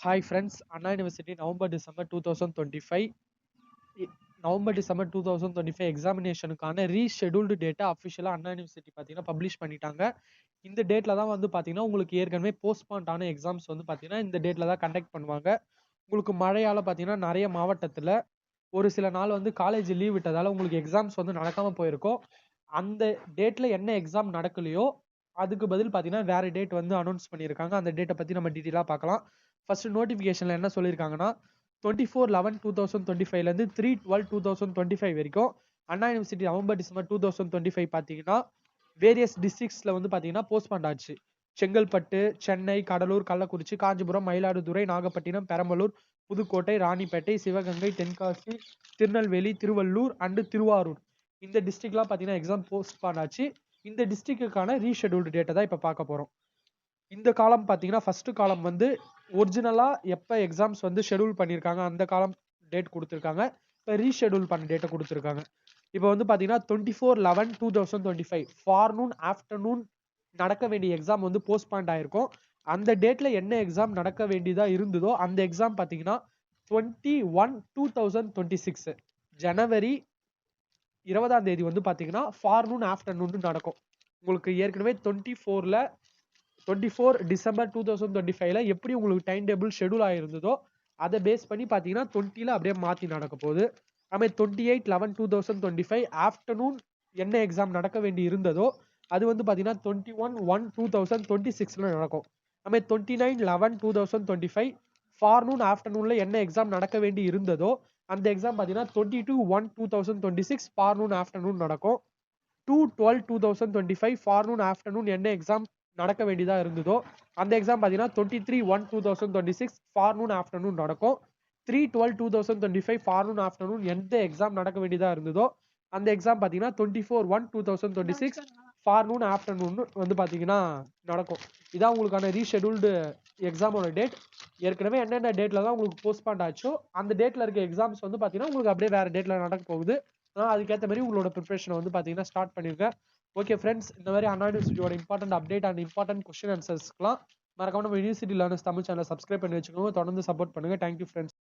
Hi friends, Anna University November-December 2025 November-December 2025 எக்ஸாமினேஷனுக்கான ரீஷெடியூல்டு data அஃபிஷியலாக அண்ணா university பார்த்தீங்கன்னா publish பண்ணிட்டாங்க. இந்த டேட்டில் தான் வந்து பார்த்தீங்கன்னா உங்களுக்கு ஏற்கனவே போஸ்ட்பாண்ட் ஆன எக்ஸாம்ஸ் வந்து பார்த்தீங்கன்னா இந்த டேட்டில் தான் கண்டக்ட் பண்ணுவாங்க. உங்களுக்கு மழையால் பார்த்தீங்கன்னா நிறைய மாவட்டத்தில் ஒரு சில நாள் வந்து காலேஜ் லீவ் விட்டதால் உங்களுக்கு எக்ஸாம்ஸ் வந்து நடக்காமல் போயிருக்கும். அந்த டேட்டில் என்ன எக்ஸாம் நடக்கலையோ அதுக்கு பதில் பார்த்தீங்கன்னா வேறு டேட் வந்து அனௌன்ஸ் பண்ணியிருக்காங்க. அந்த டேட்டை பற்றி நம்ம டீட்டெயிலாக பார்க்கலாம். ஃபர்ஸ்ட் நோட்டிஃபிகேஷனில் என்ன சொல்லியிருக்காங்கன்னா 24/11/2025 3/12/2025 வரைக்கும் அண்ணா யூனிவர்சிட்டி November-December 2025 பார்த்தீங்கன்னா வேரியஸ் டிஸ்ட்ரிக்ஸில் வந்து பார்த்தீங்கன்னா போஸ்ட்பாண்ட் ஆச்சு. செங்கல்பட்டு, சென்னை, கடலூர், கள்ளக்குறிச்சி, காஞ்சிபுரம், மயிலாடுதுறை, நாகப்பட்டினம், பெரம்பலூர், புதுக்கோட்டை, ராணிப்பேட்டை, சிவகங்கை, தென்காசி, திருநெல்வேலி, திருவள்ளூர் அண்டு திருவாரூர் இந்த டிஸ்ட்ரிக்ட்லாம் பார்த்தீங்கன்னா எக்ஸாம் போஸ்ட்பாண்ட் ஆச்சு. இந்த டிஸ்ட்ரிக்டுக்கான ரீஷெடியூல்டு டேட்டை தான் இப்போ பார்க்க போகிறோம். இந்த காலம் பார்த்தீங்கன்னா ஃபர்ஸ்ட் காலம் வந்து ஒரிஜினலாக எப்போ எக்ஸாம்ஸ் வந்து ஷெடியூல் பண்ணியிருக்காங்க அந்த காலம் டேட் கொடுத்துருக்காங்க. இப்போ ரீஷெடியூல் பண்ண டேட்டை கொடுத்துருக்காங்க. இப்போ வந்து பார்த்தீங்கன்னா 24/11/2025 ஃபார்னூன் ஆஃப்டர்நூன் நடக்க வேண்டிய எக்ஸாம் வந்து போஸ்ட்பாண்ட் ஆயிருக்கும். அந்த டேட்டில் என்ன எக்ஸாம் நடக்க வேண்டியதாக இருந்ததோ அந்த எக்ஸாம் பார்த்தீங்கன்னா 21/2026 ஜனவரி 20 வந்து பார்த்தீங்கன்னா ஃபார்னூன் ஆஃப்டர்நூன் நடக்கும். உங்களுக்கு ஏற்கனவே 24 டிசம்பர் 2025 எப்படி உங்களுக்கு டைம் டேபிள் ஷெடியூல் ஆகிருந்ததோ அதை பேஸ் பண்ணி பார்த்தீங்கன்னா 20 அப்படியே மாற்றி நடக்க போகுது. அதுமாதிரி 28/11/2025 ஆஃப்டர்நூன் என்ன எக்ஸாம் நடக்க வேண்டி இருந்ததோ அது வந்து பார்த்தீங்கன்னா 21/1/2026 நடக்கும். அதுமாதிரி 29/11/2025 ஃபார்னூன் ஆஃப்டர்நூனில் என்ன எக்ஸாம் நடக்க வேண்டி இருந்ததோ அந்த எக்ஸாம் பார்த்தீங்கன்னா 22/1/2026 ஃபார்னூன் ஆஃப்டர்நூன் நடக்கும். 2/12/2025 ஃபார்னூன் ஆஃப்டர்நூன் என்ன எக்ஸாம் நடக்க வேண்டியதாக இருந்ததோ அந்த எக்ஸாம் பார்த்தீங்கன்னா 23/1/2026 ஃபார்னூன் ஆஃப்டர்நூன் நடக்கும். 3/12/2025 ஃபார்னூன் ஆஃப்டர்நூன் எந்த எக்ஸாம் நடக்க வேண்டியதாக இருந்ததோ அந்த எக்ஸாம் பார்த்தீங்கன்னா 24/1/2026 ஃபார்னூன் ஆஃப்டர்நூன் வந்து பார்த்தீங்கன்னா நடக்கும். இதான் உங்களுக்கான ரீஷெடியூல்டு எக்ஸாமோட டேட். ஏற்கனவே என்னென்ன டேட்டில் தான் உங்களுக்கு போஸ்ட்பாண்ட் ஆச்சோ அந்த டேட்டில் இருக்க எக்ஸாம்ஸ் வந்து பார்த்தீங்கன்னா உங்களுக்கு அப்படியே வேறு டேட்டில் நடக்க போகுது. அதுக்கேற்ற மாதிரி உங்களோட ப்ரிப்பரேஷனை வந்து பார்த்தீங்கன்னா ஸ்டார்ட் பண்ணிருங்க. ஓகே ஃப்ரெண்ட்ஸ், இந்த மாதிரி அண்ணா யூனிவர்சிட்டியோட important update and important question ஆன்சர்ஸ்க்குலாம் மறக்காம நம்ம யூனிவர்சிட்டி லேர்னர்ஸ் தமிழ் சேனலை சப்ஸ்கிரைப் பண்ணி வச்சுக்கோங்க. தொடர்ந்து சப்போர்ட் பண்ணுங்க. Thank you friends.